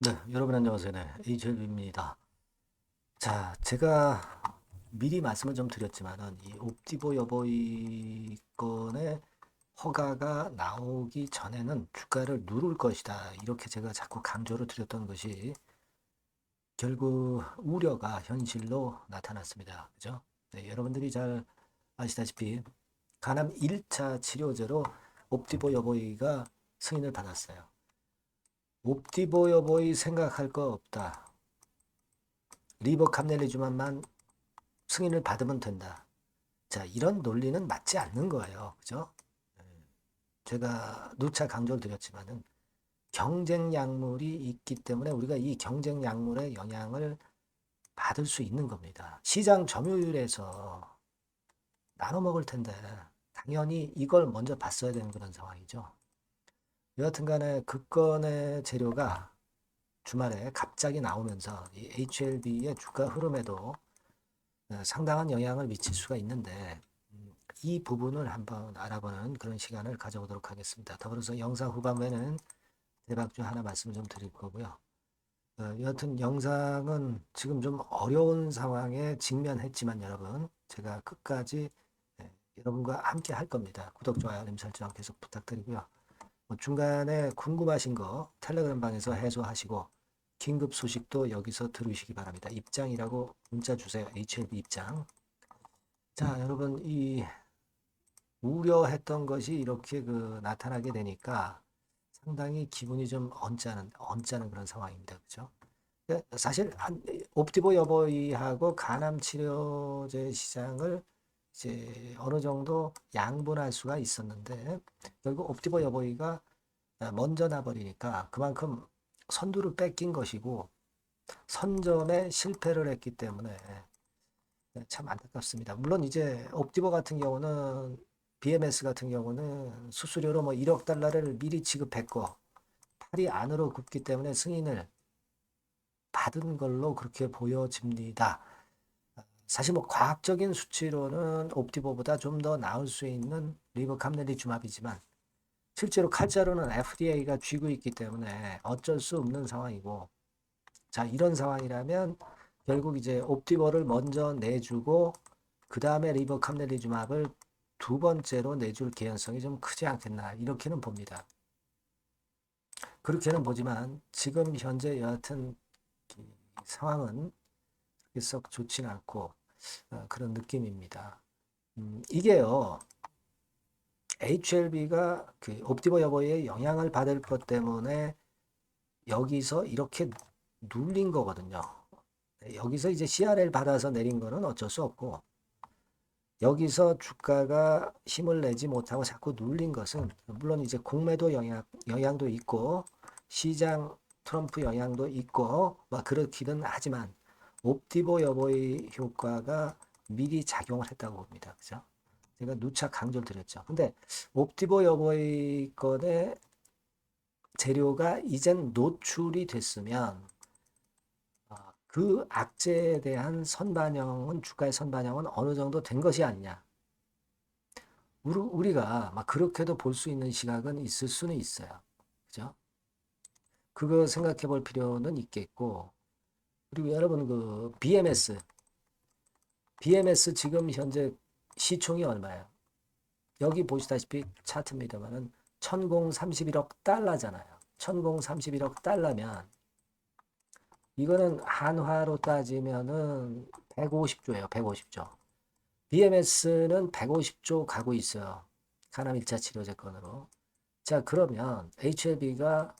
네, 여러분 안녕하세요. 네, HLB입니다. 자, 제가 미리 말씀을 좀 드렸지만은 이 옵티보 여보이 건의 허가가 나오기 전에는 주가를 누를 것이다. 이렇게 제가 자꾸 강조를 드렸던 것이 결국 우려가 현실로 나타났습니다. 그죠? 네, 여러분들이 잘 아시다시피 간암 1차 치료제로 옵티보 여보이가 승인을 받았어요. 옵티보 여보이 생각할 거 없다. 리버캄넬리주만만 승인을 받으면 된다. 자, 이런 논리는 맞지 않는 거예요. 그죠? 제가 누차 강조를 드렸지만은 경쟁 약물이 있기 때문에 우리가 이 경쟁 약물의 영향을 받을 수 있는 겁니다. 시장 점유율에서 나눠 먹을 텐데 당연히 이걸 먼저 봤어야 되는 그런 상황이죠. 여하튼 간에 그 건의 재료가 주말에 갑자기 나오면서 이 HLB의 주가 흐름에도 상당한 영향을 미칠 수가 있는데 이 부분을 한번 알아보는 그런 시간을 가져보도록 하겠습니다. 더불어서 영상 후반부에는 대박주 하나 말씀을 좀 드릴 거고요. 여하튼 영상은 지금 좀 어려운 상황에 직면했지만 여러분 제가 끝까지 여러분과 함께 할 겁니다. 구독, 좋아요, 알림 설정 계속 부탁드리고요. 중간에 궁금하신 거 텔레그램 방에서 해소하시고 긴급 소식도 여기서 들으시기 바랍니다. 입장이라고 문자 주세요. HLB 입장. 자, 여러분 이 우려했던 것이 이렇게 나타나게 되니까 상당히 기분이 좀 언짢은 그런 상황입니다. 그죠? 사실 옵티보 여보이하고 간암 치료제 시장을 이제 어느 정도 양분할 수가 있었는데 결국 옵티보 여보이가 먼저 나버리니까 그만큼 선두를 뺏긴 것이고 선점에 실패를 했기 때문에 참 안타깝습니다. 물론 이제 옵티버 같은 경우는 BMS 같은 경우는 수수료로 뭐 1억 달러를 미리 지급했고 팔이 안으로 굽기 때문에 승인을 받은 걸로 그렇게 보여집니다. 사실 뭐 과학적인 수치로는 옵티버보다 좀 더 나을 수 있는 리버캄넬리주맙이지만 실제로 칼자루는 FDA가 쥐고 있기 때문에 어쩔 수 없는 상황이고 자 이런 상황이라면 결국 이제 옵티버를 먼저 내주고 그 다음에 리버캄넬리주맙을 두 번째로 내줄 개연성이 좀 크지 않겠나 이렇게는 봅니다. 그렇게는 보지만 지금 현재 여하튼 상황은 썩 좋지는 않고 그런 느낌입니다. 이게요 HLB가 그 옵티버 여보의 영향을 받을 것 때문에 여기서 이렇게 눌린 거거든요. 여기서 이제 CRL 받아서 내린 거는 어쩔 수 없고 여기서 주가가 힘을 내지 못하고 자꾸 눌린 것은 물론 이제 공매도 영향도 있고 시장 트럼프 영향도 있고 막 그렇기는 하지만 옵티보 여보의 효과가 미리 작용을 했다고 봅니다. 그죠? 제가 누차 강조를 드렸죠. 근데 옵티보 여보의 건의 재료가 이젠 노출이 됐으면 그 악재에 대한 선반영은 주가의 선반영은 어느 정도 된 것이 아니냐. 우리가 막 그렇게도 볼 수 있는 시각은 있을 수는 있어요. 그죠? 그거 생각해 볼 필요는 있겠고, 그리고 여러분 BMS 지금 현재 시총이 얼마예요? 여기 보시다시피 차트입니다만은 1031억 달러잖아요. 1031억 달러면 이거는 한화로 따지면은 150조예요. 150조. BMS는 150조 가고 있어요. 간암 1차 치료제 건으로. 자, 그러면 HLB가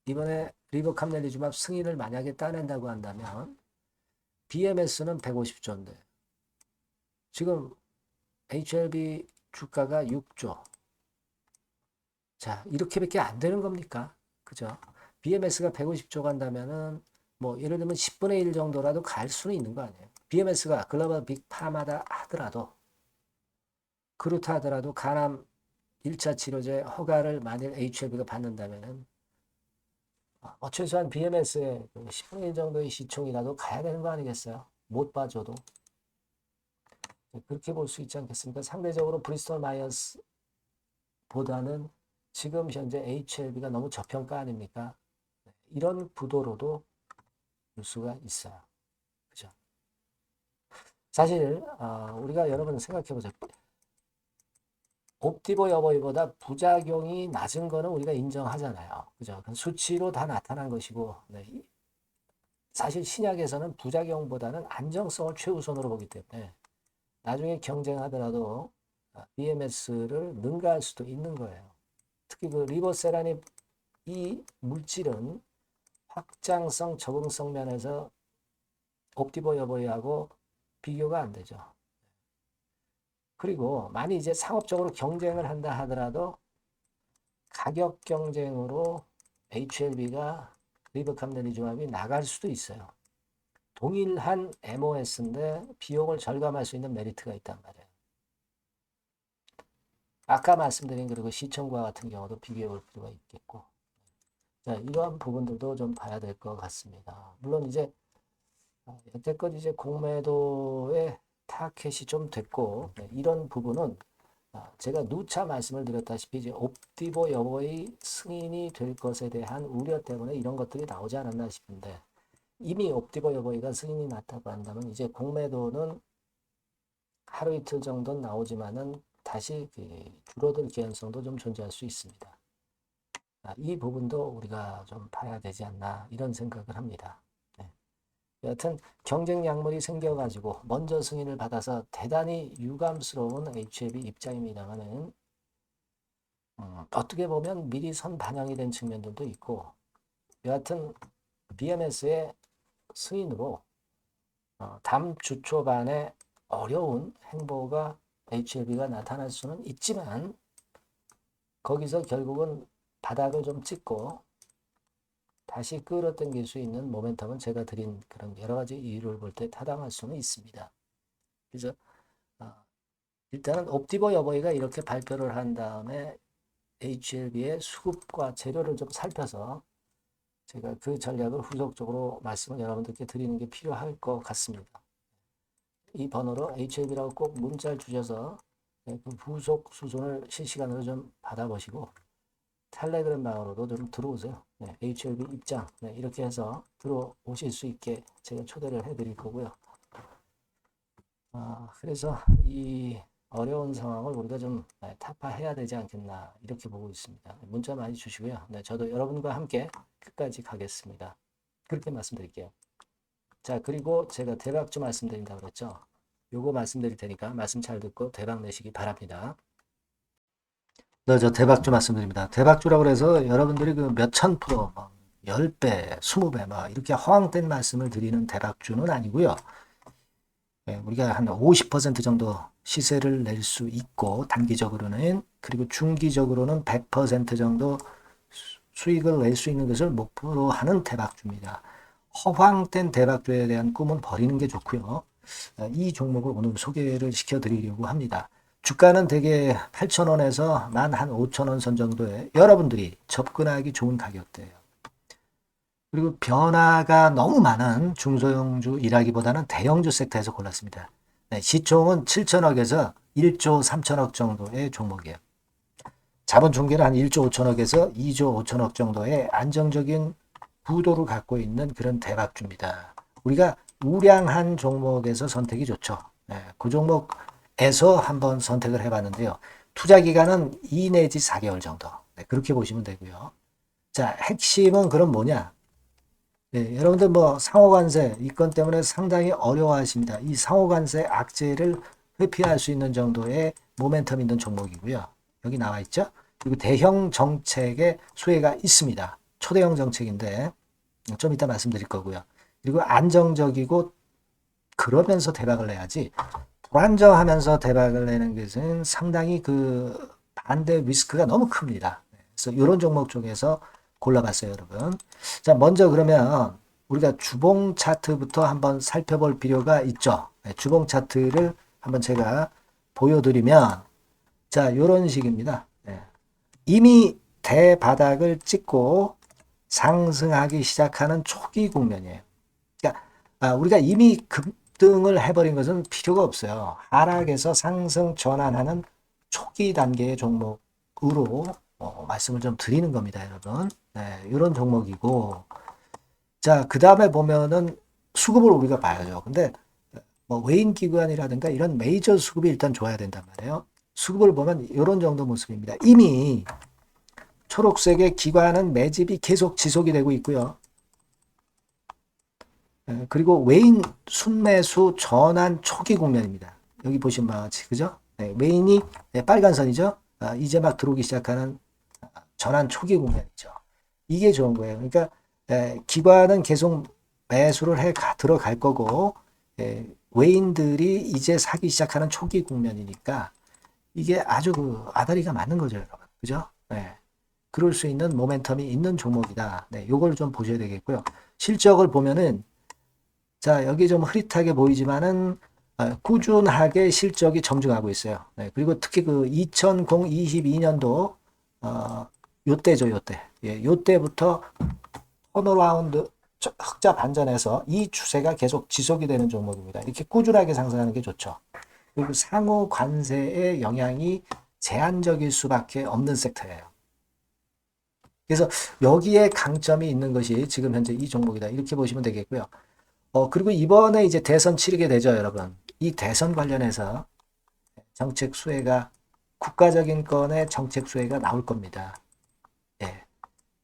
이번에 리버캄넬리주맙 승인을 만약에 따낸다고 한다면 BMS는 150조인데 지금 HLB 주가가 6조. 자, 이렇게밖에 안 되는 겁니까? 그죠? BMS가 150조 간다면은 뭐 예를 들면 10분의 1 정도라도 갈 수는 있는 거 아니에요. BMS가 글로벌 빅파마다 하더라도 그렇다 하더라도 간암 1차 치료제 허가를 만일 HLB가 받는다면은 최소한 BMS의 10분의 1 정도의 시총이라도 가야 되는 거 아니겠어요? 못 봐줘도. 그렇게 볼 수 있지 않겠습니까? 상대적으로 브리스톨 마이어스보다는 지금 현재 HLB가 너무 저평가 아닙니까? 이런 구도로도 볼 수가 있어요. 그죠? 사실 우리가 여러분 생각해 보세요. 옵티버 여보이보다 부작용이 낮은 거는 우리가 인정하잖아요. 그죠? 수치로 다 나타난 것이고, 네. 사실 신약에서는 부작용보다는 안정성을 최우선으로 보기 때문에 나중에 경쟁하더라도 BMS를 능가할 수도 있는 거예요. 특히 그 리보세라닙 이 물질은 확장성, 적응성 면에서 옵티버 여보이하고 비교가 안 되죠. 그리고 많이 이제 상업적으로 경쟁을 한다 하더라도 가격 경쟁으로 HLB가 리버캄네리 조합이 나갈 수도 있어요. 동일한 MOS인데 비용을 절감할 수 있는 메리트가 있단 말이에요. 아까 말씀드린 그리고 시청과 같은 경우도 비교해 볼 필요가 있겠고, 자, 이러한 부분들도 좀 봐야 될 것 같습니다. 물론 이제 여태껏 이제 공매도의 타켓이 좀 됐고, 네, 이런 부분은 제가 누차 말씀을 드렸다시피 이제 옵티버 여보의 승인이 될 것에 대한 우려 때문에 이런 것들이 나오지 않았나 싶은데, 이미 옵티버 여보이가 승인이 났다고 한다면 이제 공매도는 하루 이틀 정도는 나오지만은 다시 줄어들 개연성도 좀 존재할 수 있습니다. 이 부분도 우리가 좀 봐야 되지 않나 이런 생각을 합니다. 네. 여하튼 경쟁 약물이 생겨가지고 먼저 승인을 받아서 대단히 유감스러운 HLB 입장입니다만은 어떻게 보면 미리 선 반영이 된 측면들도 있고, 여하튼 BMS의 승인으로 담 주 초반에 어려운 행보가 HLB가 나타날 수는 있지만 거기서 결국은 바닥을 좀 찍고 다시 끌어당길 수 있는 모멘텀은 제가 드린 그런 여러 가지 이유를 볼 때 타당할 수는 있습니다. 그래서 일단은 옵티버 여보이가 이렇게 발표를 한 다음에 HLB의 수급과 재료를 좀 살펴서 제가 그 전략을 후속적으로 말씀을 여러분들께 드리는 게 필요할 것 같습니다. 이 번호로 HLB라고 꼭 문자를 주셔서 그 후속 수순을 실시간으로 좀 받아보시고 텔레그램 방으로도 좀 들어오세요. 네, HLB 입장 네, 이렇게 해서 들어오실 수 있게 제가 초대를 해드릴 거고요. 그래서 이 어려운 상황을 우리가 좀 타파해야 되지 않겠나 이렇게 보고 있습니다. 문자 많이 주시고요. 네, 저도 여러분과 함께 끝까지 가겠습니다. 그렇게 말씀드릴게요. 자, 그리고 제가 대박주 말씀드린다고 그랬죠. 요거 말씀드릴 테니까 말씀 잘 듣고 대박 내시기 바랍니다. 네, 저 대박주 말씀드립니다. 대박주라고 해서 여러분들이 그 몇천 프로, 10배, 20배, 막 이렇게 허황된 말씀을 드리는 대박주는 아니고요. 우리가 한 50% 정도 시세를 낼 수 있고, 단기적으로는, 그리고 중기적으로는 100% 정도 수익을 낼 수 있는 것을 목표로 하는 대박주입니다. 허황된 대박주에 대한 꿈은 버리는 게 좋고요. 이 종목을 오늘 소개를 시켜드리려고 합니다. 주가는 대개 8,000원에서 만 한 5,000원 선 정도에 여러분들이 접근하기 좋은 가격대예요. 그리고 변화가 너무 많은 중소형주 일하기보다는 대형주 섹터에서 골랐습니다. 네, 시총은 7천억에서 1조 3천억 정도의 종목이에요. 자본 총계는 한 1조 5천억에서 2조 5천억 정도의 안정적인 구도를 갖고 있는 그런 대박주입니다. 우리가 우량한 종목에서 선택이 좋죠. 네, 그 종목에서 한번 선택을 해봤는데요. 투자 기간은 2 내지 4개월 정도. 네, 그렇게 보시면 되고요. 자, 핵심은 그럼 뭐냐? 네, 여러분들 뭐 상호관세 이 건 때문에 상당히 어려워하십니다. 이 상호관세 악재를 회피할 수 있는 정도의 모멘텀 있는 종목이고요. 여기 나와 있죠? 그리고 대형 정책의 수혜가 있습니다. 초대형 정책인데 좀 이따 말씀드릴 거고요. 그리고 안정적이고 그러면서 대박을 내야지 불안정하면서 대박을 내는 것은 상당히 그 반대 리스크가 너무 큽니다. 그래서 이런 종목 중에서 골라봤어요, 여러분. 자, 먼저 그러면 우리가 주봉 차트부터 한번 살펴볼 필요가 있죠. 주봉 차트를 한번 제가 보여드리면 자, 이런 식입니다. 이미 대바닥을 찍고 상승하기 시작하는 초기 국면이에요. 그러니까 우리가 이미 급등을 해버린 것은 필요가 없어요. 하락에서 상승 전환하는 초기 단계의 종목으로 말씀을 좀 드리는 겁니다, 여러분. 네, 이런 종목이고 자, 그 다음에 보면은 수급을 우리가 봐야죠. 근데 뭐 외인 기관이라든가 이런 메이저 수급이 일단 좋아야 된단 말이에요. 수급을 보면 이런 정도 모습입니다. 이미 초록색의 기관은 매집이 계속 지속이 되고 있고요. 그리고 외인 순매수 전환 초기 국면입니다. 여기 보시면 바와 같이 그죠? 네, 외인이 빨간 선이죠. 이제 막 들어오기 시작하는 전환 초기 국면이죠. 이게 좋은 거예요. 그러니까 기관은 계속 매수를 해 들어갈 거고 외인들이 이제 사기 시작하는 초기 국면이니까 이게 아주 그 아다리가 맞는 거죠, 여러분. 그죠? 네. 그럴 수 있는 모멘텀이 있는 종목이다. 네, 요걸 좀 보셔야 되겠고요. 실적을 보면은 자, 여기 좀 흐릿하게 보이지만은 꾸준하게 실적이 점증하고 있어요. 네, 그리고 특히 그 2022년도 요때죠, 요때. 예, 요때부터 턴어라운드 흑자 반전해서 이 추세가 계속 지속이 되는 종목입니다. 이렇게 꾸준하게 상승하는 게 좋죠. 그리고 상호 관세의 영향이 제한적일 수밖에 없는 섹터예요. 그래서 여기에 강점이 있는 것이 지금 현재 이 종목이다. 이렇게 보시면 되겠고요. 그리고 이번에 이제 대선 치르게 되죠, 여러분. 이 대선 관련해서 정책 수혜가, 국가적인 건의 정책 수혜가 나올 겁니다. 예.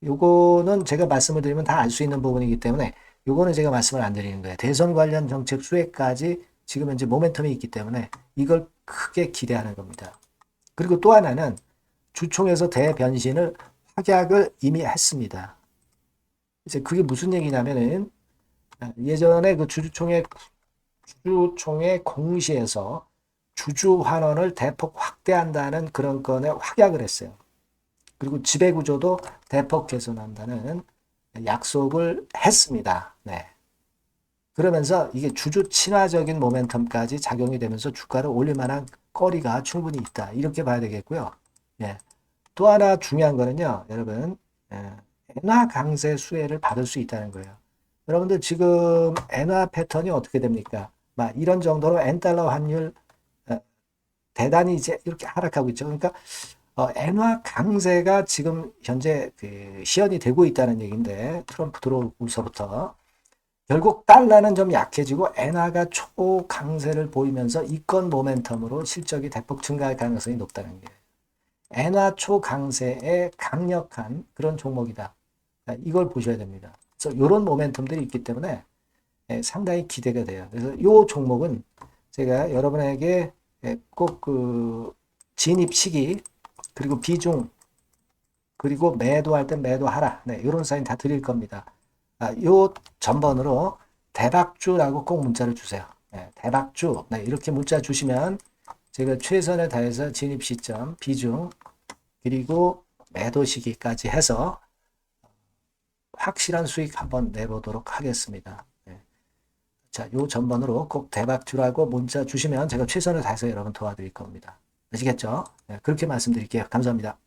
요거는 제가 말씀을 드리면 다 알 수 있는 부분이기 때문에 요거는 제가 말씀을 안 드리는 거예요. 대선 관련 정책 수혜까지 지금 현재 모멘텀이 있기 때문에 이걸 크게 기대하는 겁니다. 그리고 또 하나는 주총에서 대변신을 확약을 이미 했습니다. 이제 그게 무슨 얘기냐면은 예전에 그 주주총회 공시에서 주주 환원을 대폭 확대한다는 그런 건에 확약을 했어요. 그리고 지배구조도 대폭 개선한다는 약속을 했습니다. 네. 그러면서 이게 주주 친화적인 모멘텀까지 작용이 되면서 주가를 올릴 만한 거리가 충분히 있다. 이렇게 봐야 되겠고요. 예. 또 하나 중요한 거는요, 여러분, 엔화 강세 수혜를 받을 수 있다는 거예요. 여러분들 지금 엔화 패턴이 어떻게 됩니까? 막 이런 정도로 엔달러 환율 대단히 이제 이렇게 하락하고 있죠. 그러니까 엔화 강세가 지금 현재 그 시연이 되고 있다는 얘기인데 트럼프 들어오면서부터 결국 달러는 좀 약해지고 엔화가 초강세를 보이면서 이권 모멘텀으로 실적이 대폭 증가할 가능성이 높다는 게 엔화 초강세의 강력한 그런 종목이다. 이걸 보셔야 됩니다. 그래서 이런 모멘텀들이 있기 때문에 상당히 기대가 돼요. 그래서 이 종목은 제가 여러분에게 꼭 그 진입 시기 그리고 비중 그리고 매도할 땐 매도하라. 네, 이런 사인 다 드릴 겁니다. 요 전번으로 대박주라고 꼭 문자를 주세요. 네, 대박주. 네, 이렇게 문자 주시면 제가 최선을 다해서 진입 시점, 비중, 그리고 매도 시기까지 해서 확실한 수익 한번 내보도록 하겠습니다. 네. 자, 요 전번으로 꼭 대박주라고 문자 주시면 제가 최선을 다해서 여러분 도와드릴 겁니다. 아시겠죠? 네, 그렇게 말씀드릴게요. 감사합니다.